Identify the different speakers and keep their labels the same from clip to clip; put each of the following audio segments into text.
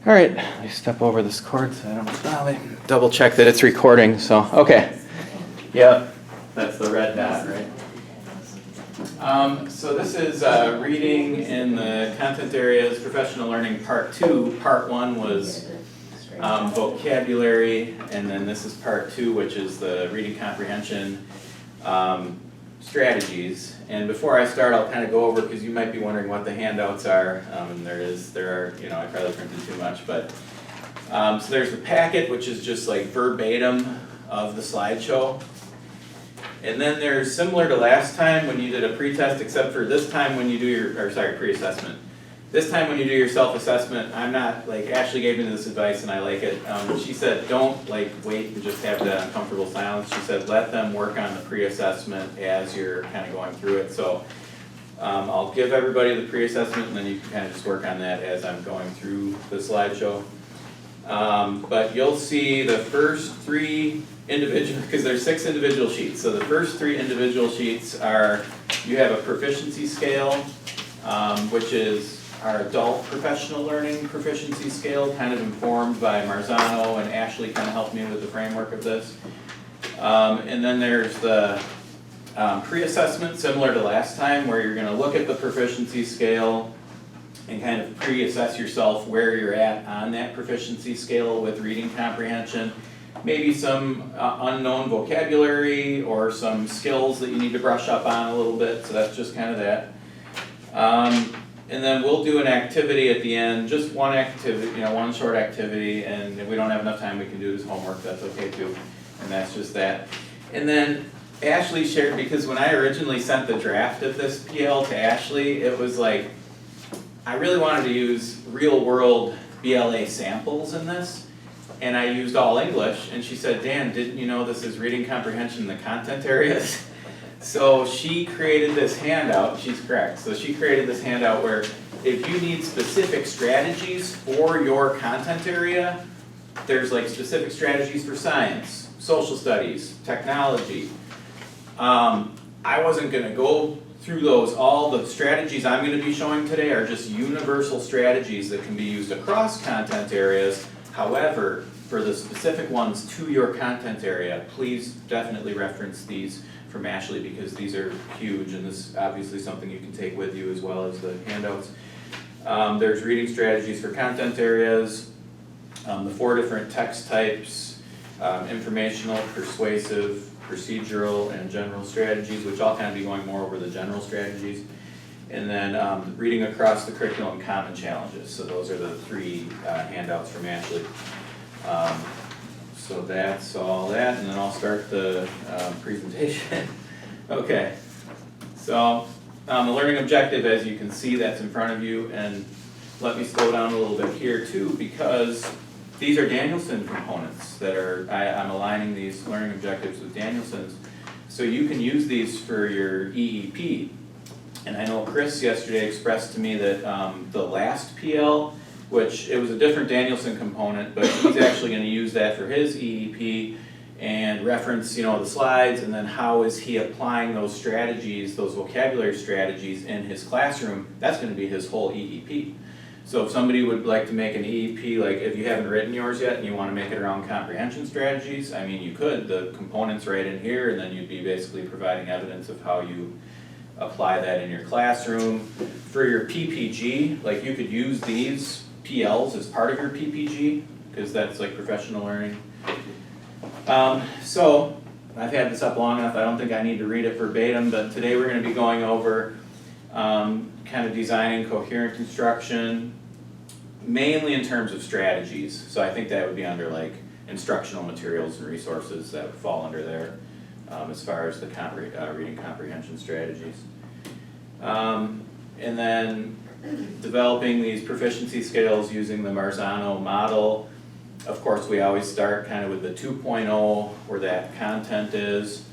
Speaker 1: All right, let me step over this cord so I don't, let me double check that it's recording, so, okay. Yep, that's the red dot, right? So this is reading in the content areas, professional learning part 2. Part 1 was vocabulary, and then this is part 2, which is the reading comprehension strategies. And before I start, I'll kind of go over, because you might be wondering what the handouts are, and there are, I probably printed too much, but, so there's the packet, which is just like verbatim of the slideshow. And then there's, similar to last time when you did a pretest, except for this time when you do your, pre-assessment. This time when you do your self-assessment, I'm not, Ashley gave me this advice and I like it. She said, don't wait and just have that uncomfortable silence. She said, let them work on the pre-assessment as you're kind of going through it. So I'll give everybody the pre-assessment and then you can kind of just work on that as I'm going through the slideshow. But you'll see the first 3 individual, because there's 6 individual sheets. So the first 3 individual sheets are, you have a proficiency scale, which is our adult professional learning proficiency scale, kind of informed by Marzano, and Ashley kind of helped me with the framework of this. And then there's the pre-assessment, similar to last time, where you're going to look at the proficiency scale and kind of pre-assess yourself where you're at on that proficiency scale with reading comprehension. Maybe some unknown vocabulary or some skills that you need to brush up on a little bit, so that's just kind of that. And then we'll do an activity at the end, just one activity, one short activity, and if we don't have enough time, we can do this homework, that's okay too. And that's just that. And then Ashley shared, because when I originally sent the draft of this PL to Ashley, it was like, I really wanted to use real world BLA samples in this, and I used all English, and she said, Dan, didn't you know this is reading comprehension in the content areas? So she created this handout, she's correct, so she created this handout where if you need specific strategies for your content area, there's specific strategies for science, social studies, technology. I wasn't going to go through those. All the strategies I'm going to be showing today are just universal strategies that can be used across content areas. However, for the specific ones to your content area, please definitely reference these from Ashley, because these are huge, and this is obviously something you can take with you as well as the handouts. There's reading strategies for content areas, the 4 different text types, informational, persuasive, procedural, and general strategies, which I'll kind of be going more over the general strategies. And then reading across the curriculum common challenges. So those are the 3 handouts from Ashley. So that's all that, and then I'll start the presentation. Okay, so the learning objective, as you can see, that's in front of you, and let me slow down a little bit here too, because these are Danielson components that are, I'm aligning these learning objectives with Danielson's, so you can use these for your EEP. And I know Chris yesterday expressed to me that the last PL, which it was a different Danielson component, but he's actually going to use that for his EEP and reference, the slides, and then how is he applying those strategies, those vocabulary strategies in his classroom. That's going to be his whole EEP. So if somebody would like to make an EEP, if you haven't written yours yet and you want to make it around comprehension strategies, I mean, you could, the components right in here, and then you'd be basically providing evidence of how you apply that in your classroom. For your PPG, you could use these PLs as part of your PPG, because that's professional learning. So I've had this up long enough, I don't think I need to read it verbatim, but today we're going to be going over kind of designing coherent instruction, mainly in terms of strategies. So I think that would be under instructional materials and resources that would fall under there, as far as the reading comprehension strategies. And then developing these proficiency scales using the Marzano model. Of course, we always start kind of with the 2.0, where that content is.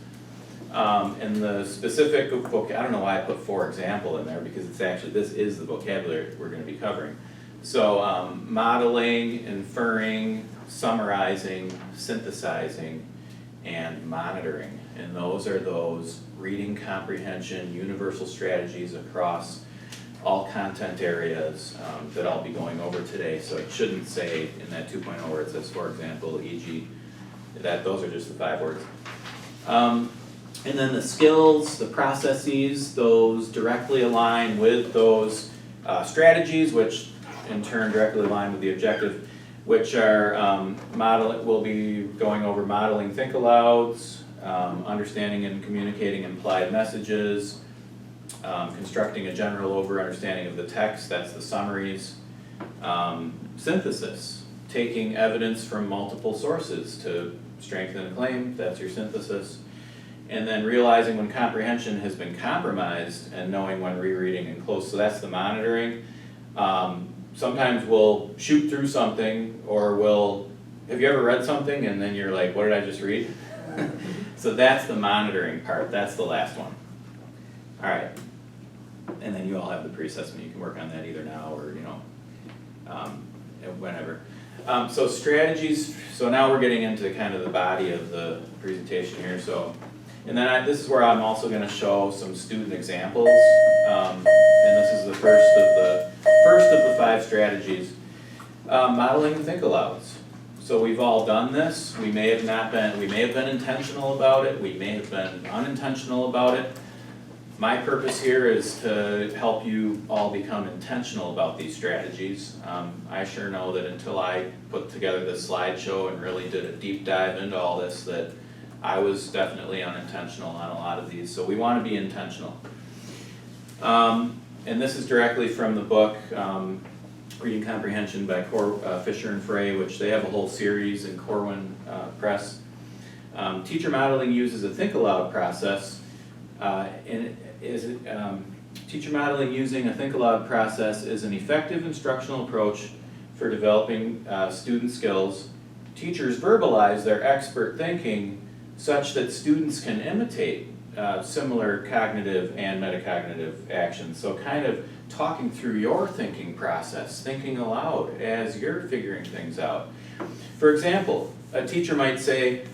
Speaker 1: And the specific, I don't know why I put for example in there, because it's actually, this is the vocabulary we're going to be covering. So modeling, inferring, summarizing, synthesizing, and monitoring. And those are those reading comprehension universal strategies across all content areas that I'll be going over today. So it shouldn't say in that 2.0 where it says, for example, e.g., that those are just the 5 words. And then the skills, the processes, those directly align with those strategies, which in turn directly align with the objective, which are we'll be going over modeling think-alouds, understanding and communicating implied messages, constructing a general over-understanding of the text, that's the summaries, synthesis, taking evidence from multiple sources to strengthen a claim, that's your synthesis, and then realizing when comprehension has been compromised and knowing when rereading and close, so that's the monitoring. Sometimes we'll shoot through something, or have you ever read something and then you're like, what did I just read? So that's the monitoring part, that's the last one. All right, and then you all have the pre-assessment, you can work on that either now or whenever. So strategies, so now we're getting into kind of the body of the presentation here. So, and then this is where I'm also going to show some student examples, and this is the first of the 5 strategies. Modeling and think-alouds. So we've all done this. We may have been intentional about it. We may have been unintentional about it. My purpose here is to help you all become intentional about these strategies. I sure know that until I put together this slideshow and really did a deep dive into all this, that I was definitely unintentional on a lot of these. So we want to be intentional. And this is directly from the book, Reading Comprehension by Fisher and Frey, which they have a whole series in Corwin Press. Teacher modeling uses a think-aloud process. Teacher modeling using a think-aloud process is an effective instructional approach for developing student skills. Teachers verbalize their expert thinking such that students can imitate similar cognitive and metacognitive actions. So kind of talking through your thinking process, thinking aloud as you're figuring things out. For example, a teacher might say,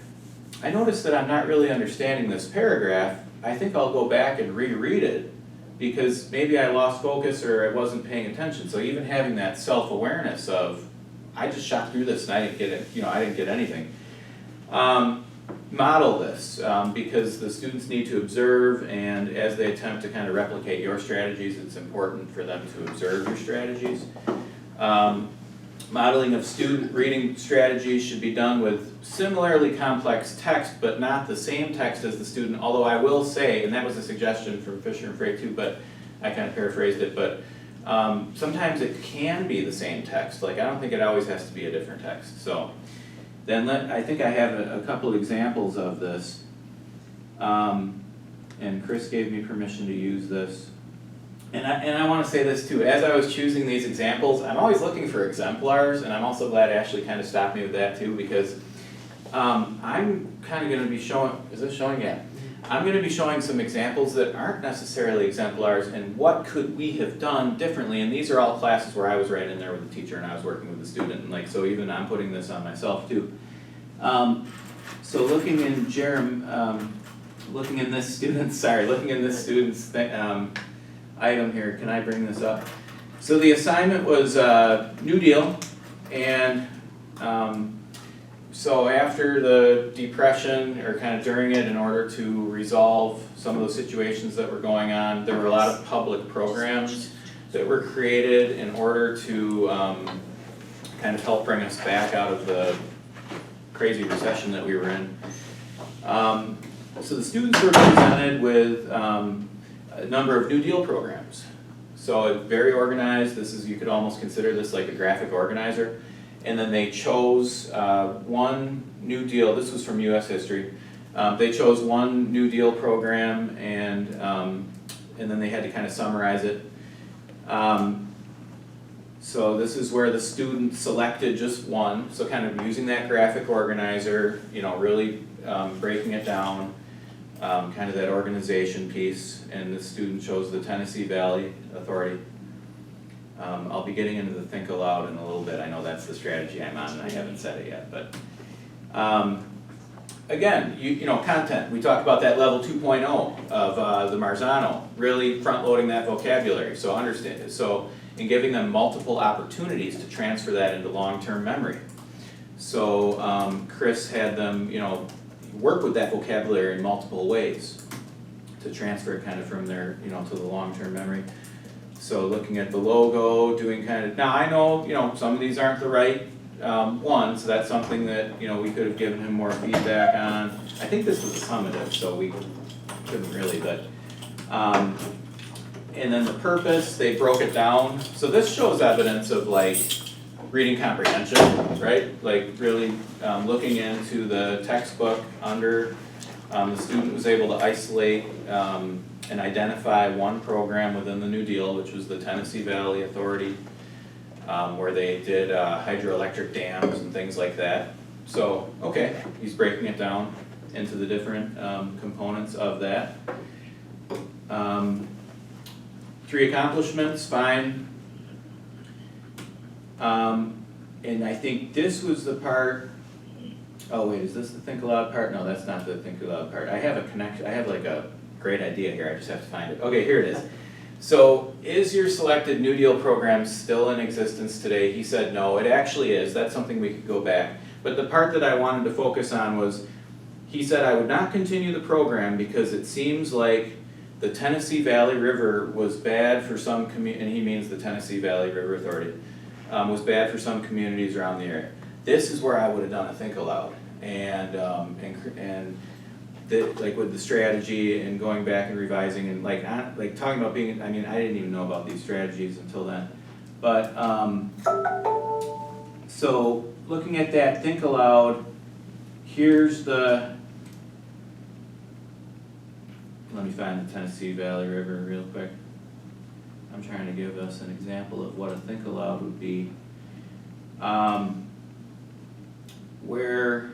Speaker 1: I noticed that I'm not really understanding this paragraph. I think I'll go back and reread it because maybe I lost focus or I wasn't paying attention. So even having that self-awareness of, I just shot through this and I didn't get it, I didn't get anything. Model this because the students need to observe, and as they attempt to kind of replicate your strategies, it's important for them to observe your strategies. Modeling of student reading strategies should be done with similarly complex text, but not the same text as the student, although I will say, and that was a suggestion from Fisher and Frey too, but I kind of paraphrased it, but sometimes it can be the same text. Like, I don't think it always has to be a different text. So then I think I have a couple examples of this, and Chris gave me permission to use this. And I want to say this too, as I was choosing these examples, I'm always looking for exemplars, and I'm also glad Ashley kind of stopped me with that too, because I'm kind of going to be showing, is this showing? Yeah. I'm going to be showing some examples that aren't necessarily exemplars, and what could we have done differently, and these are all classes where I was right in there with the teacher and I was working with the student, and like, so even I'm putting this on myself too. So looking in this student's item here, can I bring this up? So the assignment was New Deal, and so after the Depression, or kind of during it, in order to resolve some of those situations that were going on, there were a lot of public programs that were created in order to kind of help bring us back out of the crazy recession that we were in. So the students were presented with a number of New Deal programs. So it's very organized. You could almost consider this like a graphic organizer. And then they chose one New Deal, this was from US history. They chose one New Deal program, and then they had to kind of summarize it. So this is where the student selected just one, so kind of using that graphic organizer, really breaking it down, kind of that organization piece, and the student chose the Tennessee Valley Authority. I'll be getting into the think aloud in a little bit. I know that's the strategy I'm on and I haven't said it yet, but again, you know, content. We talked about that level 2.0 of the Marzano, really front-loading that vocabulary. So understand it. So, and giving them multiple opportunities to transfer that into long-term memory. So Chris had them, you know, work with that vocabulary in multiple ways to transfer it kind of from their, you know, to the long-term memory. So looking at the logo, doing kind of, now I know, you know, some of these aren't the right ones, so that's something that, you know, we could have given him more feedback on. I think this was a summative, so we couldn't really, but, and then the purpose, they broke it down. So this shows evidence of like reading comprehension, right? Like really looking into the textbook under, the student was able to isolate and identify one program within the New Deal, which was the Tennessee Valley Authority, where they did hydroelectric dams and things like that. So, okay, he's breaking it down into the different components of that. 3 accomplishments, fine. And I think this was the part, oh wait, is this the think aloud part? No, that's not the think aloud part. I have a connection, I have like a great idea here, I just have to find it. Okay, here it is. So, is your selected New Deal program still in existence today? He said no, it actually is. That's something we could go back. But the part that I wanted to focus on was, he said I would not continue the program because it seems like the Tennessee Valley River was bad for some and he means the Tennessee Valley River Authority, was bad for some communities around the area. This is where I would have done a think aloud. And like with the strategy and going back and revising and like not like talking about being, I mean I didn't even know about these strategies until then, but so looking at that think aloud, here's the, let me find the Tennessee Valley River real quick. I'm trying to give us an example of what a think aloud would be. Where,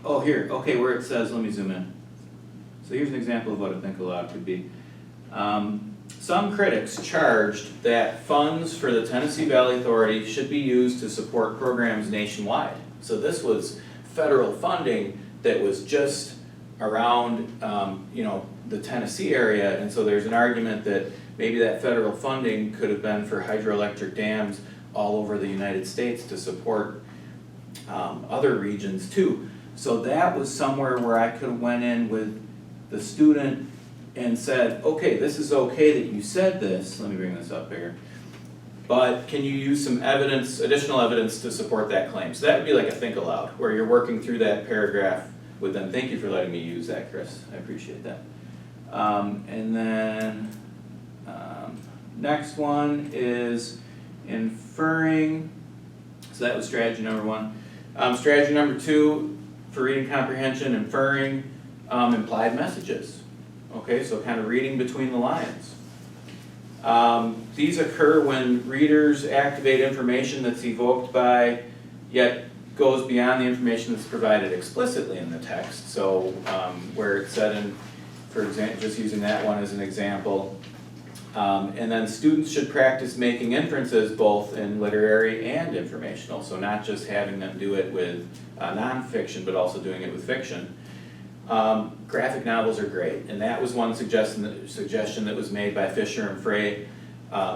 Speaker 1: oh here, okay, where it says, let me zoom in. So here's an example of what a think aloud could be. Some critics charged that funds for the Tennessee Valley Authority should be used to support programs nationwide. So this was federal funding that was just around, you know, the Tennessee area, and so there's an argument that maybe that federal funding could have been for hydroelectric dams all over the United States to support other regions too. So that was somewhere where I could have went in with the student and said, okay, this is okay that you said this, let me bring this up here, but can you use some evidence, additional evidence to support that claim? So that would be like a think aloud, where you're working through that paragraph with them. Thank you for letting me use that, Chris, I appreciate that. And then next one is inferring, so that was strategy number 1. Strategy number 2 for reading comprehension, inferring implied messages. Okay, so kind of reading between the lines. These occur when readers activate information that's evoked by, yet goes beyond the information that's provided explicitly in the text. So where it's said in, for example, just using that one as an example. And then students should practice making inferences both in literary and informational. So not just having them do it with nonfiction, but also doing it with fiction. Graphic novels are great, and that was one suggestion that was made by Fisher and Frey,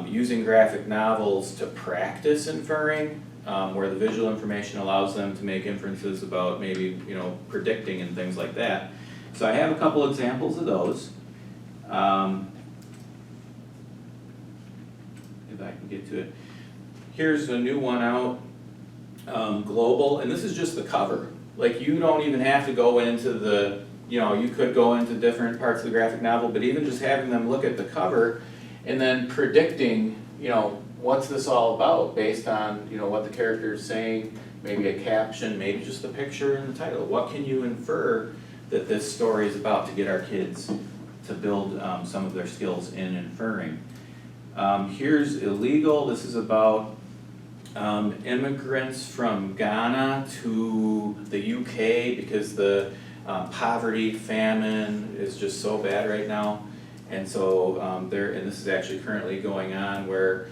Speaker 1: using graphic novels to practice inferring, where the visual information allows them to make inferences about maybe, you know, predicting and things like that. So I have a couple examples of those. If I can get to it. Here's a new one out, global, and this is just the cover. Like you don't even have to go into the, you know, you could go into different parts of the graphic novel, but even just having them look at the cover and then predicting, you know, what's this all about based on, you know, what the character is saying, maybe a caption, maybe just the picture and the title. What can you infer that this story is about to get our kids to build some of their skills in inferring? Here's illegal. This is about immigrants from Ghana to the UK because the poverty, famine is just so bad right now. And so and this is actually currently going on where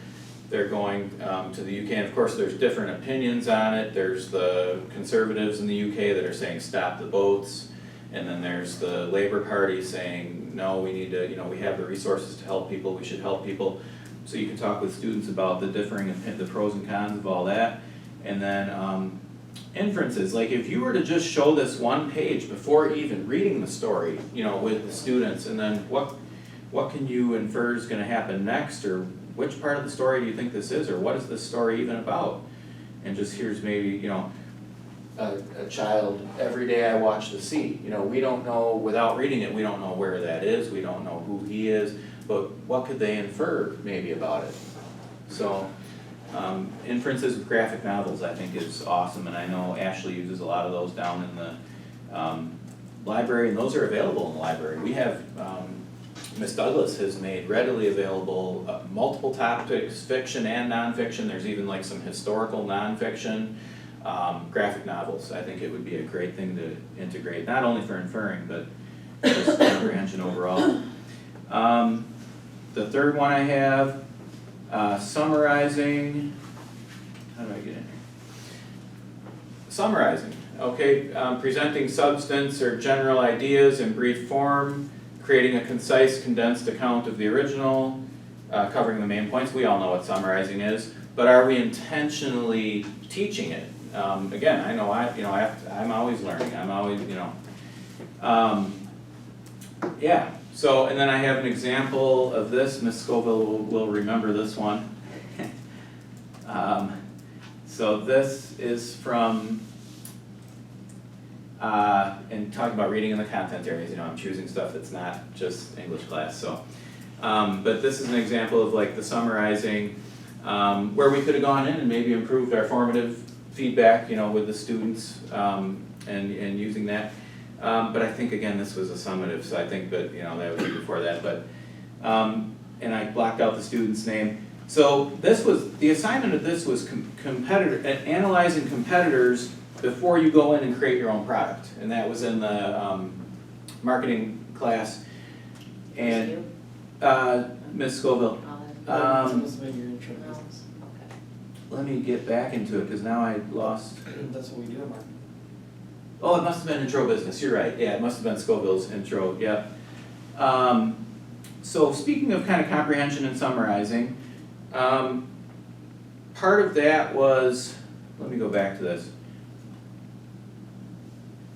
Speaker 1: they're going to the UK, and of course there's different opinions on it. There's the conservatives in the UK that are saying stop the boats, and then there's the Labour Party saying no, we need to, we have the resources to help people, we should help people. So you can talk with students about the the pros and cons of all that. And then inferences, like if you were to just show this one page before even reading the story, with the students, and then what can you infer is going to happen next, or which part of the story do you think this is, or what is this story even about? And just here's maybe, a child, every day I watch the sea. We don't know, without reading it, we don't know where that is, we don't know who he is, but what could they infer maybe about it? So inferences with graphic novels I think is awesome, and I know Ashley uses a lot of those down in the library, and those are available in the library. We have, Ms. Douglas has made readily available multiple topics, fiction and nonfiction. There's even like some historical nonfiction, graphic novels. I think it would be a great thing to integrate, not only for inferring, but just comprehension overall. The third one I have, summarizing, how do I get in here? Summarizing, okay, presenting substance or general ideas in brief form, creating a concise, condensed account of the original, covering the main points. We all know what summarizing is, but are we intentionally teaching it? Again, I know I'm always learning. I'm always, yeah. So, and then I have an example of this. Ms. Scoville will remember this one. So this is from, and talking about reading in the content areas, I'm choosing stuff that's not just English class, so. But this is an example of like the summarizing, where we could have gone in and maybe improved our formative feedback, with the students, and using that. But I think, again, this was a summative, so I think that, that would be before that, but, and I blocked out the student's name. So this was, the assignment of this was analyzing competitors before you go in and create your own product. And that was in the marketing class. And Ms. Scoville. Let me get back into it, because now I lost.
Speaker 2: That's what we do in marketing.
Speaker 1: Oh, it must have been intro business, you're right. Yeah, it must have been Scoville's intro, yeah. So speaking of kind of comprehension and summarizing, part of that was, let me go back to this.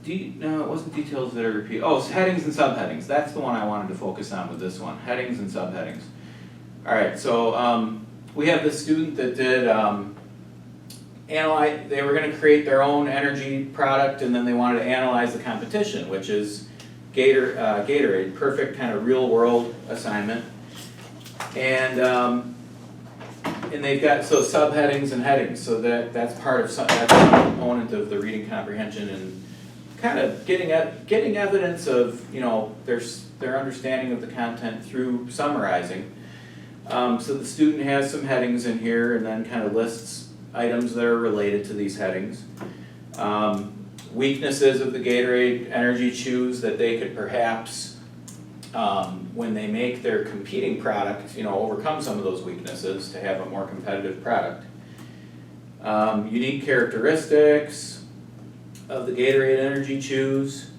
Speaker 1: No, it wasn't details that are repeated. Oh, it's headings and subheadings. That's the one I wanted to focus on with this one, headings and subheadings. All right, so we have this student that did analyze, they were going to create their own energy product, and then they wanted to analyze the competition, which is Gatorade, perfect kind of real world assignment. And they've got, so subheadings and headings, so that's part of, that's one component of the reading comprehension, and kind of getting evidence of, their understanding of the content through summarizing. So the student has some headings in here, and then kind of lists items that are related to these headings. Weaknesses of the Gatorade Energy Chews that they could perhaps, when they make their competing product, overcome some of those weaknesses to have a more competitive product. Unique characteristics of the Gatorade Energy Chews.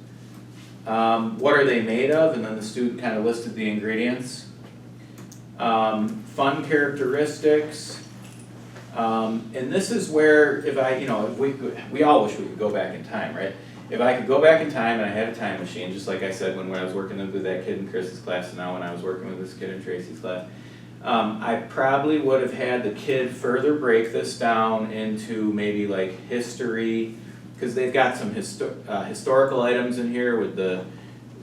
Speaker 1: What are they made of? And then the student kind of listed the ingredients. Fun characteristics. And this is where, if we all wish we could go back in time, right? If I could go back in time and I had a time machine, just like I said when I was working with that kid in Chris's class, and now when I was working with this kid in Tracy's class, I probably would have had the kid further break this down into maybe like history, because they've got some historical items in here with the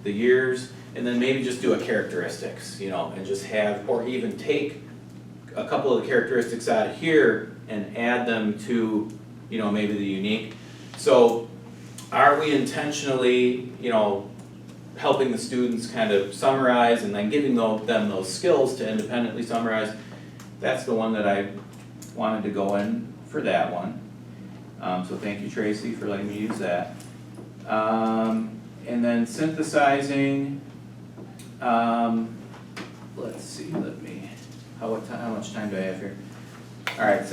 Speaker 1: years, and then maybe just do a characteristics, and just have, or even take a couple of the characteristics out of here and add them to, maybe the unique. So are we intentionally, helping the students kind of summarize and then giving them those skills to independently summarize? That's the one that I wanted to go in for that one. So thank you, Tracy, for letting me use that. And then synthesizing, let's see, how much time do I have here? All right,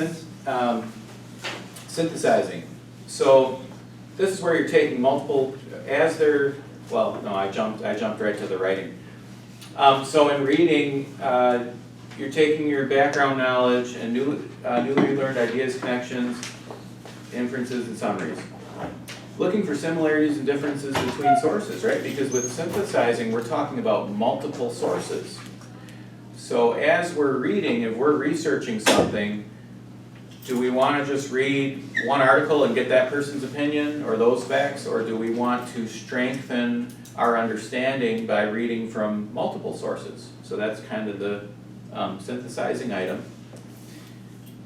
Speaker 1: synthesizing. So this is where you're taking multiple, well, no, I jumped right to the writing. So in reading, you're taking your background knowledge and newly learned ideas, connections, inferences, and summaries. Looking for similarities and differences between sources, right? Because with synthesizing, we're talking about multiple sources. So as we're reading, if we're researching something, do we want to just read one article and get that person's opinion or those facts, or do we want to strengthen our understanding by reading from multiple sources? So that's kind of the synthesizing item.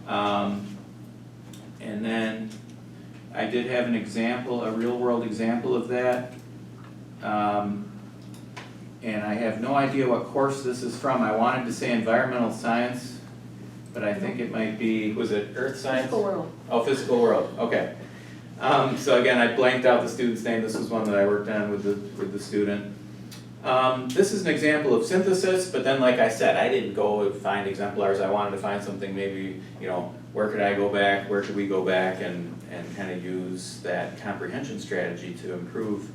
Speaker 1: And then I did have an example, a real world example of that. And I have no idea what course this is from. I wanted to say environmental science, but I think it might be, was it earth science?
Speaker 2: Physical world.
Speaker 1: Oh, physical world, okay. So again, I blanked out the student's name. This was one that I worked on with the student. This is an example of synthesis, but then like I said, I didn't go find exemplars. I wanted to find something maybe, where could I go back, where could we go back and kind of use that comprehension strategy to improve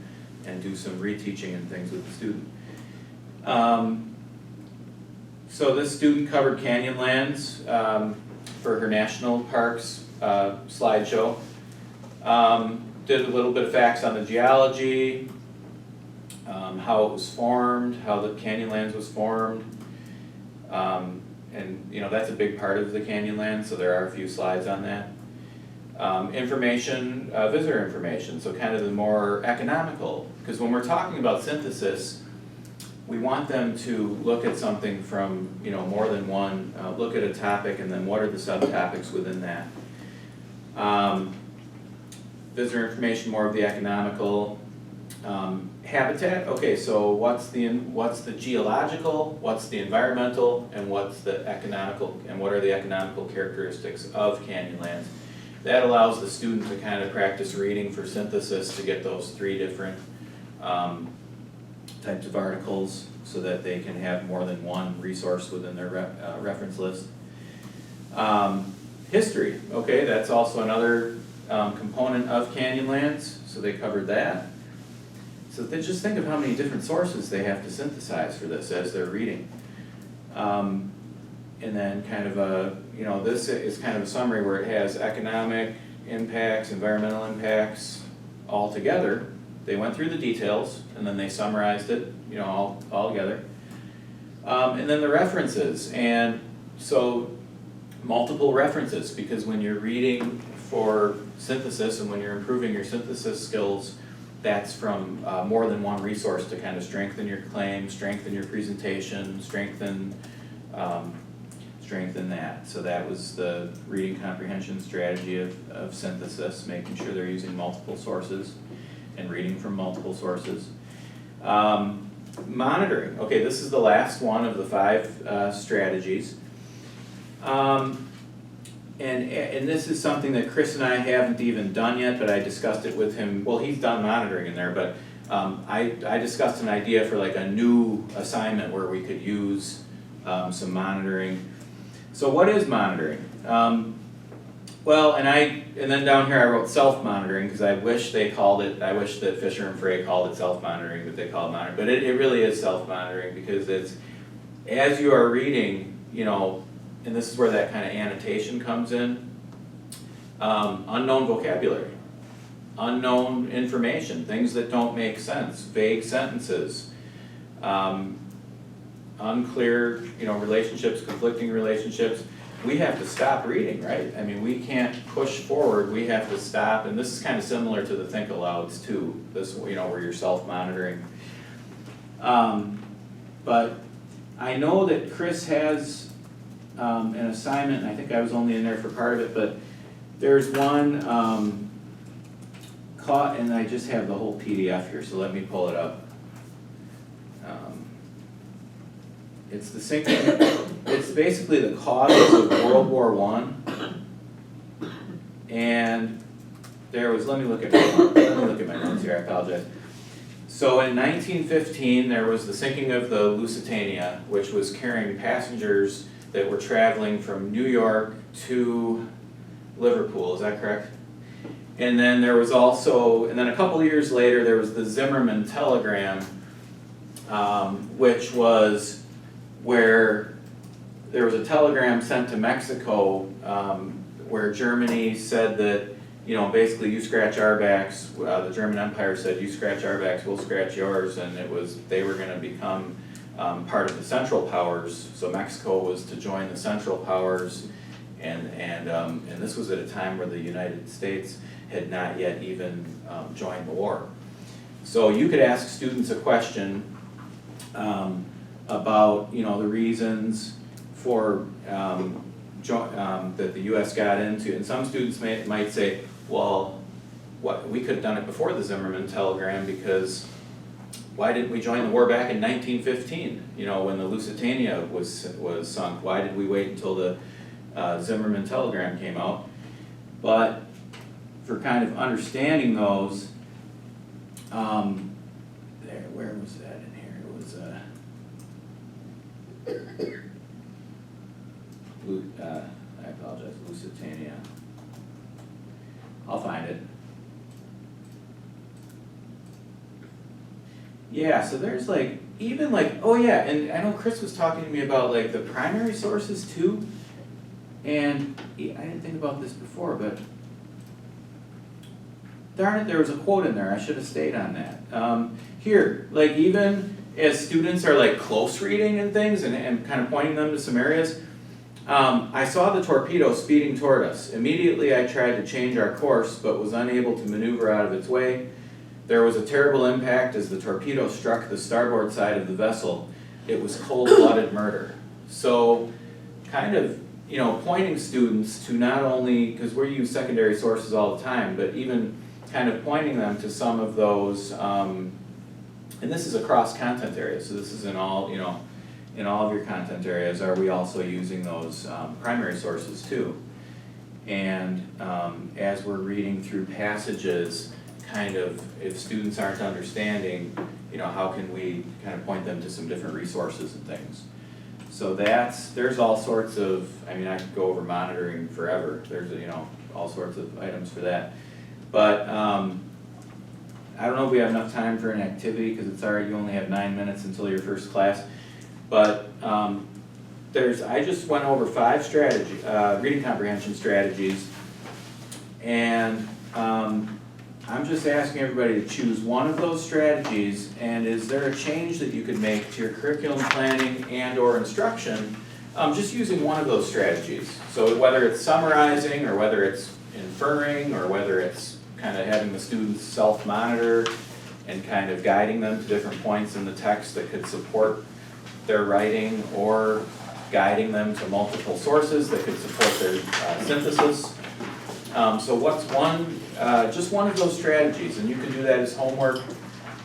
Speaker 1: and do some reteaching and things with the student. So this student covered Canyonlands for her national parks slideshow. Did a little bit of facts on the geology, how it was formed, how the Canyonlands was formed. And that's a big part of the Canyonlands, so there are a few slides on that. Information, visitor information, so kind of the more economical, because when we're talking about synthesis, we want them to look at something from more than one, look at a topic and then what are the subtopics within that. Visitor information, more of the economical. Habitat, okay, so what's the geological, what's the environmental, and what's the economical, and what are the economical characteristics of Canyonlands? That allows the student to kind of practice reading for synthesis to get those three different types of articles so that they can have more than one resource within their reference list. History, okay, that's also another component of Canyonlands, so they covered that. So they just think of how many different sources they have to synthesize for this as they're reading. And then kind of this is kind of a summary where it has economic impacts, environmental impacts all together. They went through the details and then they summarized it, all together. And then the references, and so multiple references, because when you're reading for synthesis and when you're improving your synthesis skills, that's from more than one resource to kind of strengthen your claim, strengthen your presentation, strengthen that. So that was the reading comprehension strategy of synthesis, making sure they're using multiple sources and reading from multiple sources. Monitoring, okay, this is the last one of the 5 strategies. And this is something that Chris and I haven't even done yet, but I discussed it with him. Well, he's done monitoring in there, but I discussed an idea for like a new assignment where we could use some monitoring. So what is monitoring? Well, and then down here I wrote self-monitoring because I wish that Fisher and Frey called it self-monitoring, but they call it monitoring. But it really is self-monitoring because it's, as you are reading, and this is where that kind of annotation comes in, unknown vocabulary, unknown information, things that don't make sense, vague sentences, unclear, relationships, conflicting relationships. We have to stop reading, right? I mean, we can't push forward, we have to stop, and this is kind of similar to the think alouds too, this, where you're self-monitoring. But I know that Chris has an assignment, and I think I was only in there for part of it, but there's one and I just have the whole PDF here, so let me pull it up. It's the sinking, it's basically the causes of World War I. And there was, let me look at my notes here, I apologize. So in 1915, there was the sinking of the Lusitania, which was carrying passengers that were traveling from New York to Liverpool, is that correct? And then there was also, and then a couple of years later, there was the Zimmerman telegram, which was where there was a telegram sent to Mexico where Germany said that, you know, basically you scratch our backs, the German Empire said you scratch our backs, we'll scratch yours, and it was, they were going to become part of the Central Powers. So Mexico was to join the Central Powers, and this was at a time where the United States had not yet even joined the war. So you could ask students a question about, you know, the reasons for that the U.S. got into, and some students might say, well, we could have done it before the Zimmerman telegram, because why didn't we join the war back in 1915? You know, when the Lusitania was sunk, why did we wait until the Zimmerman telegram came out? But for kind of understanding those, where was that in here? It was I apologize, Lusitania. I'll find it. Yeah, so there's like, even like, oh yeah, and I know Chris was talking to me about like the primary sources too, and I didn't think about this before, but darn it, there was a quote in there, I should have stayed on that. Here, like even as students are like close reading and things and kind of pointing them to some areas, I saw the torpedo speeding toward us. Immediately I tried to change our course, but was unable to maneuver out of its way. There was a terrible impact as the torpedo struck the starboard side of the vessel. It was cold-blooded murder. So kind of, you know, pointing students to not only, because we use secondary sources all the time, but even kind of pointing them to some of those, and this is across content areas, so this is in all, you know, in all of your content areas, are we also using those primary sources too? And as we're reading through passages, kind of, if students aren't understanding, you know, how can we kind of point them to some different resources and things? So there's all sorts of, I mean, I could go over monitoring forever. There's, you know, all sorts of items for that. But I don't know if we have enough time for an activity, because it's already, you only have 9 minutes until your first class. But I just went over 5 reading comprehension strategies, and I'm just asking everybody to choose one of those strategies, and is there a change that you could make to your curriculum planning and or instruction just using one of those strategies? So whether it's summarizing, or whether it's inferring, or whether it's kind of having the students self-monitor and kind of guiding them to different points in the text that could support their writing, or guiding them to multiple sources that could support their synthesis. So what's just one of those strategies, and you can do that as homework.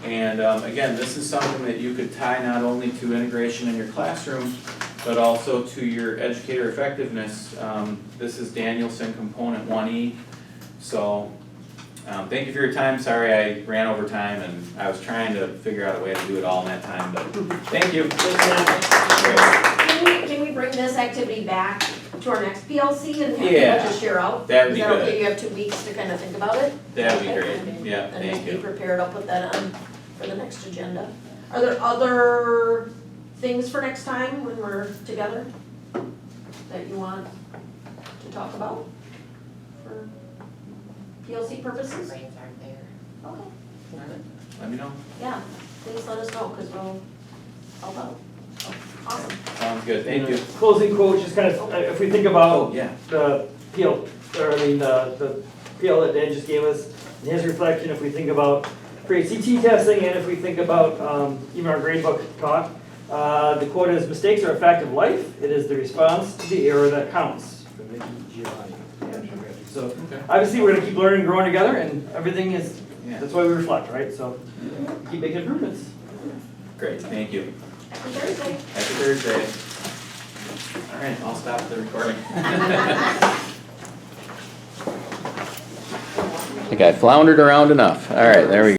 Speaker 1: And again, this is something that you could tie not only to integration in your classroom, but also to your educator effectiveness. This is Danielson Component 1E. So thank you for your time. Sorry I ran over time, and I was trying to figure out a way to do it all in that time, but thank you.
Speaker 2: Can we bring this activity back to our next PLC and have
Speaker 1: Yeah,
Speaker 2: people just share out?
Speaker 1: that would be good.
Speaker 2: Okay, you have 2 weeks to kind of think about it?
Speaker 1: That would be
Speaker 2: Okay.
Speaker 1: great. Yeah,
Speaker 2: And
Speaker 1: thank
Speaker 2: just be
Speaker 1: you.
Speaker 2: prepared, I'll put that on for the next agenda. Are there other things for next time when we're together that you want to talk about for PLC purposes?
Speaker 3: Brains aren't there.
Speaker 2: Okay,
Speaker 1: Let me know.
Speaker 2: yeah, please let us know, because we'll help out. Awesome.
Speaker 1: Sounds good. Thank you.
Speaker 4: Closing quote, just kind of, if we think about
Speaker 1: Oh, yeah.
Speaker 4: the PL, or I mean, the PL that Dan just gave us, and his reflection, if we think about pre-ACT testing, and if we think about even our gradebook talk, the quote is, "Mistakes are a fact of life. It is the response to the error that counts." So obviously, we're gonna keep learning and growing together, and everything is,
Speaker 1: Yeah.
Speaker 4: that's why we reflect, right? So keep making improvements.
Speaker 1: Great, thank you.
Speaker 2: Happy Thursday.
Speaker 1: Happy Thursday. All right, I'll stop the recording. I think I floundered around enough. All right, there we go.